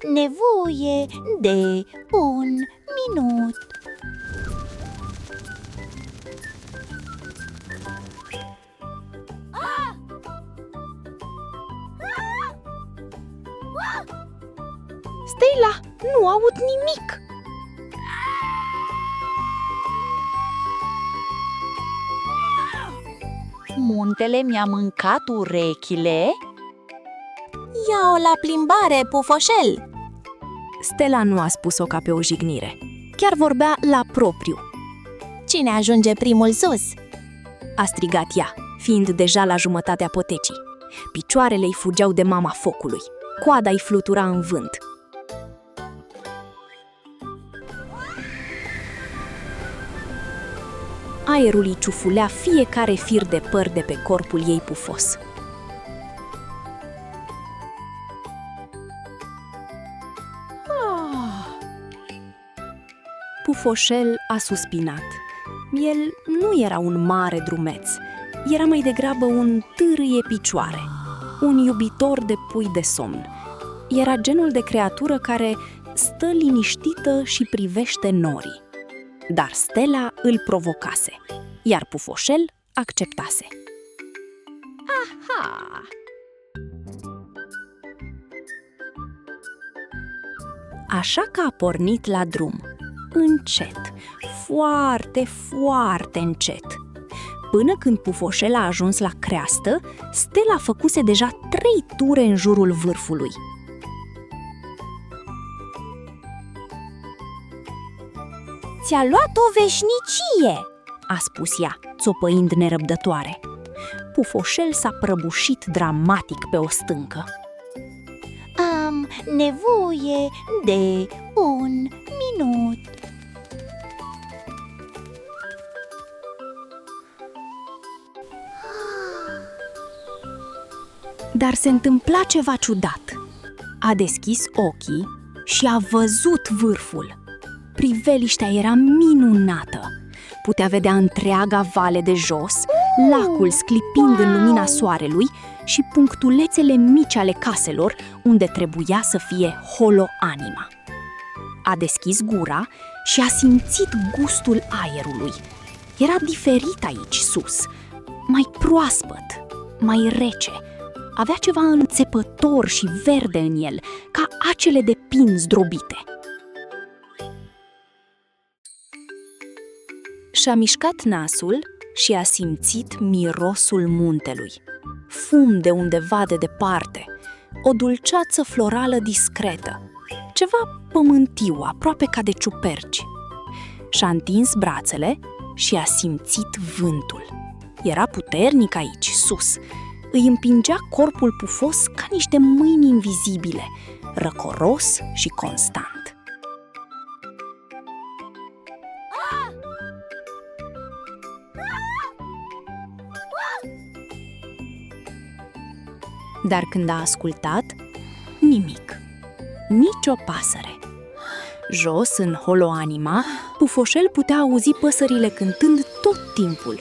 nevoie de un minut. Stella, nu aud nimic! Muntele mi-a mâncat urechile? Ia-o la plimbare, Pufoșel! Stella nu a spus-o ca pe o jignire. Chiar vorbea la propriu. Cine ajunge primul sus? A strigat ea, fiind deja la jumătatea potecii. Picioarele îi fugeau de mama focului. Coada îi flutura în vânt. Aerul îi ciufulea fiecare fir de păr de pe corpul ei pufos. Pufoșel a suspinat. El nu era un mare drumeț, era mai degrabă un târâie picioare, un iubitor de pui de somn. Era genul de creatură care stă liniștită și privește norii. Dar Stella îl provocase, iar Pufoșel acceptase. Aha! Așa că a pornit la drum, încet, foarte, foarte încet. Până când Pufoșel a ajuns la creastă, Stella făcuse deja 3 ture în jurul vârfului. Ți-a luat o veșnicie! A spus ea, țopăind nerăbdătoare. Pufoșel s-a prăbușit dramatic pe o stâncă. Am nevoie de un minut. Dar se întâmpla ceva ciudat. A deschis ochii și a văzut vârful. Priveliștea era minunată. Putea vedea întreaga vale de jos, lacul sclipind în lumina soarelui și punctulețele mici ale caselor unde trebuia să fie holo-anima. A deschis gura și a simțit gustul aerului. Era diferit aici sus, mai proaspăt, mai rece. Avea ceva înțepător și verde în el, ca acele de pin zdrobite. Și-a mișcat nasul și a simțit mirosul muntelui. Fum de undeva de departe, o dulceață florală discretă, ceva pământiu, aproape ca de ciuperci. Și-a întins brațele și a simțit vântul. Era puternic aici, sus. Îi împingea corpul pufos ca niște mâini invizibile, răcoros și constant. Dar când a ascultat, nimic, nici o pasăre. Jos, în holo-anima, Pufoșel putea auzi păsările cântând tot timpul,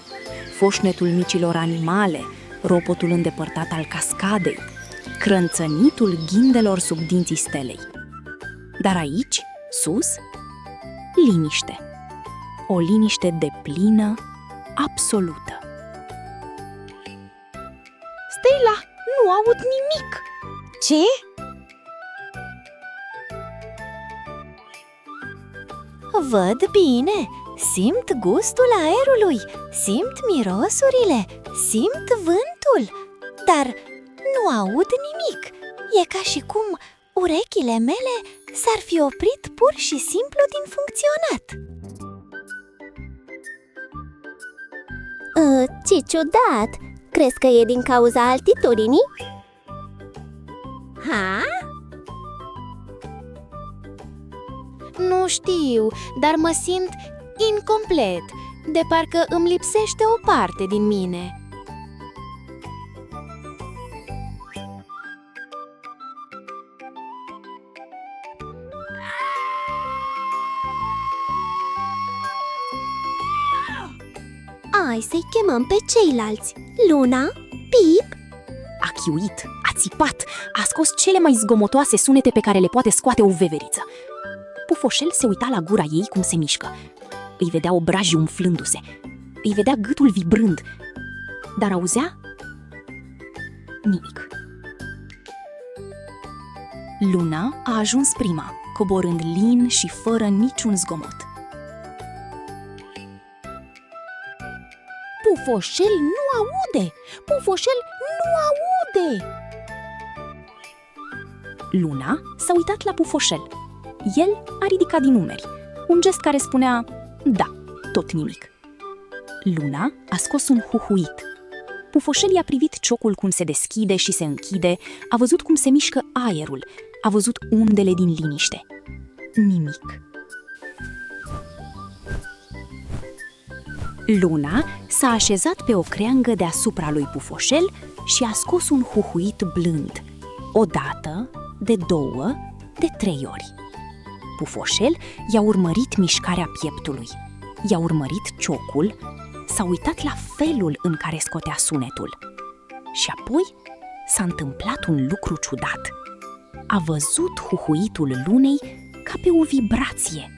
foșnetul micilor animale, ropotul îndepărtat al cascadei, crânțănitul ghindelor sub dinții Stelei. Dar aici, sus, liniște. O liniște deplină, absolută. Stella, nu aud nimic! Ce? Văd bine, simt gustul aerului, simt mirosurile, simt vântul, dar nu aud nimic. E ca și cum urechile mele s-ar fi oprit pur și simplu din funcționat. Ce ciudat! Crezi că e din cauza altitudinii? Ha? Nu știu, dar mă simt incomplet, de parcă îmi lipsește o parte din mine. Hai să-i chemăm pe ceilalți. Luna, Pip. A chiuit, a țipat, a scos cele mai zgomotoase sunete pe care le poate scoate o veveriță. Pufoșel se uita la gura ei cum se mișcă. Îi vedea obrajii umflându-se, îi vedea gâtul vibrând, dar auzea nimic. Luna a ajuns prima, coborând lin și fără niciun zgomot. Pufoșel nu aude! Pufoșel nu aude! Luna s-a uitat la Pufoșel. El a ridicat din umeri, un gest care spunea da, tot nimic. Luna a scos un huhuit. Pufoșel i-a privit ciocul cum se deschide și se închide, a văzut cum se mișcă aerul, a văzut undele din liniște. Nimic. Luna s-a așezat pe o creangă deasupra lui Pufoșel și a scos un huhuit blând. O dată, de 2, de 3 ori. Pufoșel i-a urmărit mișcarea pieptului, i-a urmărit ciocul, s-a uitat la felul în care scotea sunetul. Și apoi s-a întâmplat un lucru ciudat. A văzut huhuitul lunei ca pe o vibrație,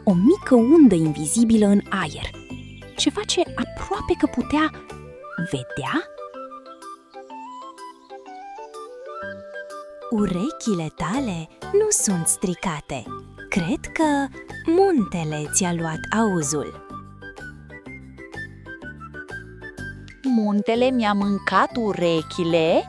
o mică undă invizibilă în aer, ce face aproape că putea vedea. Urechile tale nu sunt stricate. Cred că muntele ți-a luat auzul. Muntele mi-a mâncat urechile?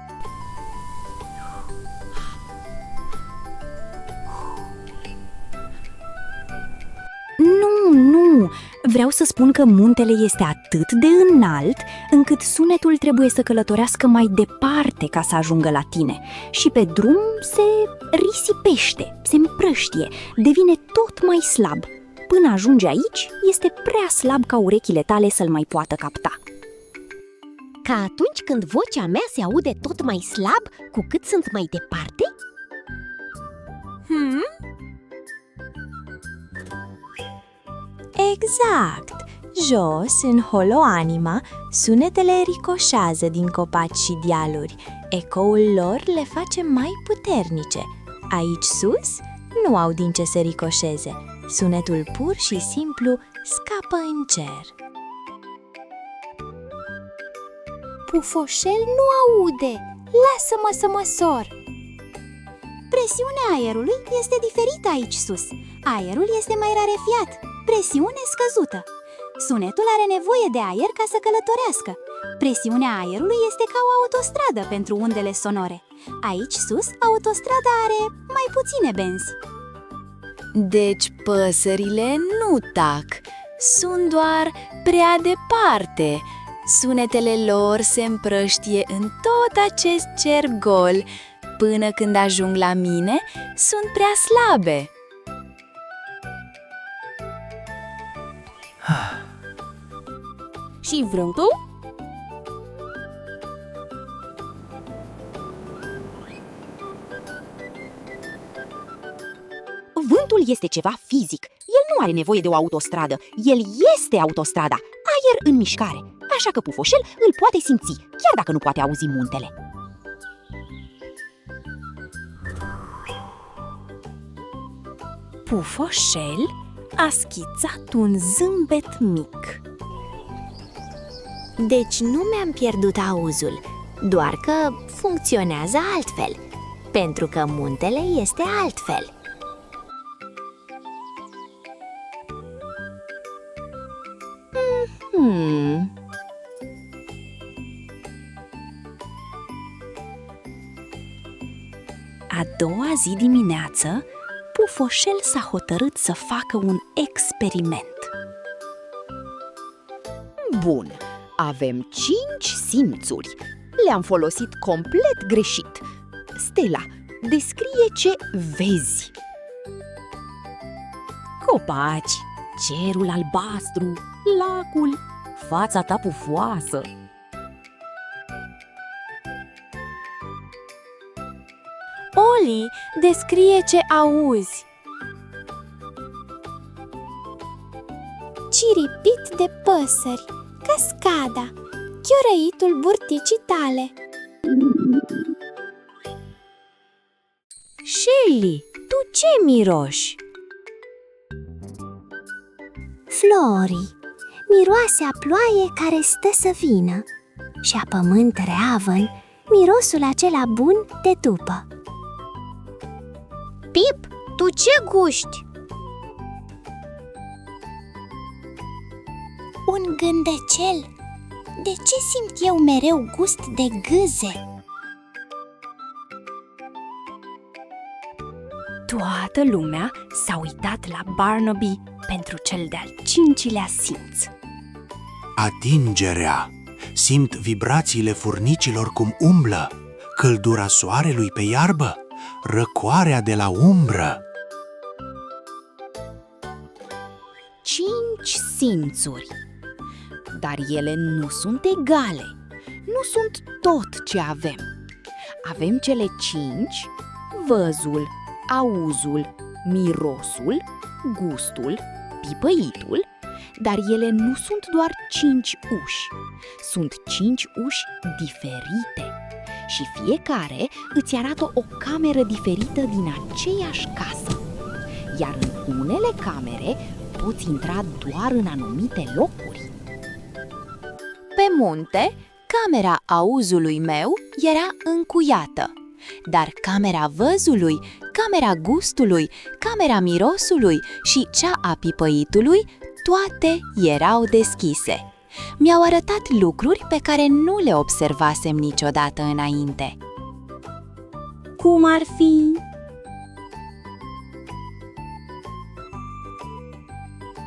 Nu, vreau să spun că muntele este atât de înalt încât sunetul trebuie să călătorească mai departe ca să ajungă la tine și pe drum se risipește, se împrăștie, devine tot mai slab. Până ajunge aici, este prea slab ca urechile tale să-l mai poată capta. Ca atunci când vocea mea se aude tot mai slab cu cât sunt mai departe? Exact! Jos, în Holoanima, sunetele ricoșează din copaci și dealuri. Ecoul lor le face mai puternice. Aici sus, nu au din ce să ricoșeze. Sunetul pur și simplu scapă în cer. Pufoșel nu aude! Lasă-mă să măsor! Presiunea aerului este diferită aici sus. Aerul este mai rarefiat, presiune scăzută. Sunetul are nevoie de aer ca să călătorească. Presiunea aerului este ca o autostradă pentru undele sonore. Aici sus, autostrada are mai puține benzi. Deci păsările nu tac, sunt doar prea departe. Sunetele lor se împrăștie în tot acest cer gol. Până când ajung la mine, sunt prea slabe. Și vântul? Vântul este ceva fizic. El nu are nevoie de o autostradă. El este autostrada, aer în mișcare. Așa că Pufoșel îl poate simți, chiar dacă nu poate auzi muntele. Pufoșel a schițat un zâmbet mic. Deci nu mi-am pierdut auzul, doar că funcționează altfel, pentru că muntele este altfel. A doua zi dimineață, Pufoșel s-a hotărât să facă un experiment. Bun, avem 5 simțuri. Le-am folosit complet greșit. Stella, descrie ce vezi. Copaci, cerul albastru, lacul, fața ta pufoasă. Oli, descrie ce auzi. Ciripit de păsări, cascada, chiorăitul burticii tale. Shelly, tu ce miroși? Flori, miroase a ploaie care stă să vină și a pământ reavăn, mirosul acela bun de după. Pip, tu ce guști? Un gândecel. De ce simt eu mereu gust de gâze? Toată lumea s-a uitat la Barnaby pentru cel de-al 5-lea simț. Atingerea. Simt vibrațiile furnicilor cum umblă, căldura soarelui pe iarbă, răcoarea de la umbră. 5 simțuri. Dar ele nu sunt egale. Nu sunt tot ce avem. Avem cele 5: văzul, auzul, mirosul, gustul, pipăitul, dar ele nu sunt doar 5 uși. Sunt 5 uși diferite și fiecare îți arată o cameră diferită din aceeași casă. Iar în unele camere poți intra doar în anumite locuri. Pe munte, camera auzului meu era încuiată, dar camera văzului, camera gustului, camera mirosului și cea a pipăitului, toate erau deschise. Mi-au arătat lucruri pe care nu le observasem niciodată înainte. Cum ar fi?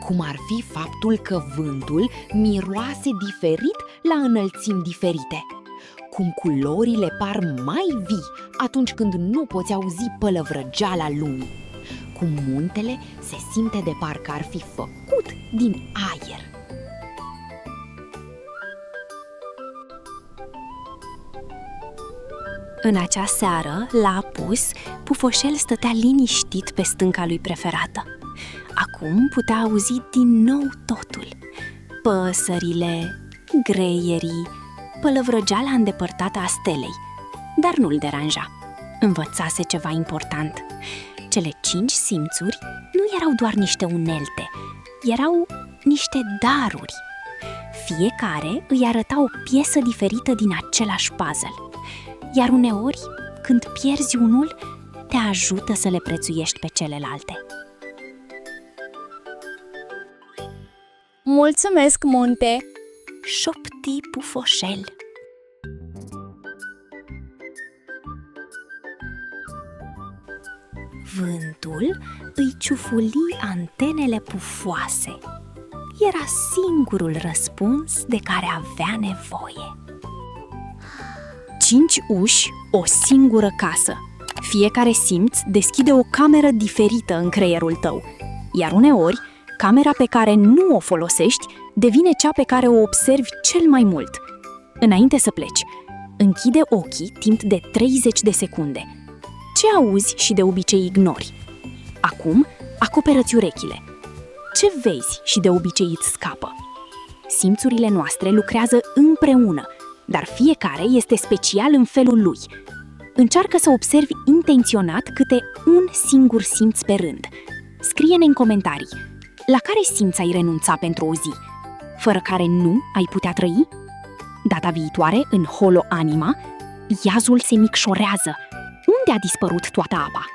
Cum ar fi faptul că vântul miroase diferit la înălțimi diferite, cum culorile par mai vii atunci când nu poți auzi pălăvrăgeala lumii, cum muntele se simte de parcă ar fi făcut din aer. În acea seară, la apus, Pufoșel stătea liniștit pe stânca lui preferată. Acum putea auzi din nou totul. Păsările, greierii, pălăvrăgeala îndepărtată a stelei. Dar nu-l deranja. Învățase ceva important. Cele 5 simțuri nu erau doar niște unelte, erau niște daruri. Fiecare îi arăta o piesă diferită din același puzzle. Iar uneori, când pierzi unul, te ajută să le prețuiești pe celelalte. Mulțumesc, munte! Șopti Pufoșel. Vântul îi ciufuli antenele pufoase. Era singurul răspuns de care avea nevoie. 5 uși, o singură casă. Fiecare simț deschide o cameră diferită în creierul tău, iar uneori, camera pe care nu o folosești devine cea pe care o observi cel mai mult. Înainte să pleci, închide ochii timp de 30 de secunde. Ce auzi și de obicei ignori? Acum, acoperă-ți urechile. Ce vezi și de obicei îți scapă? Simțurile noastre lucrează împreună, dar fiecare este special în felul lui. Încearcă să observi intenționat câte un singur simț pe rând. Scrie-ne în comentarii, la care simț ai renunța pentru o zi, fără care nu ai putea trăi? Data viitoare, în Holo Anima, iazul se micșorează. Unde a dispărut toată apa?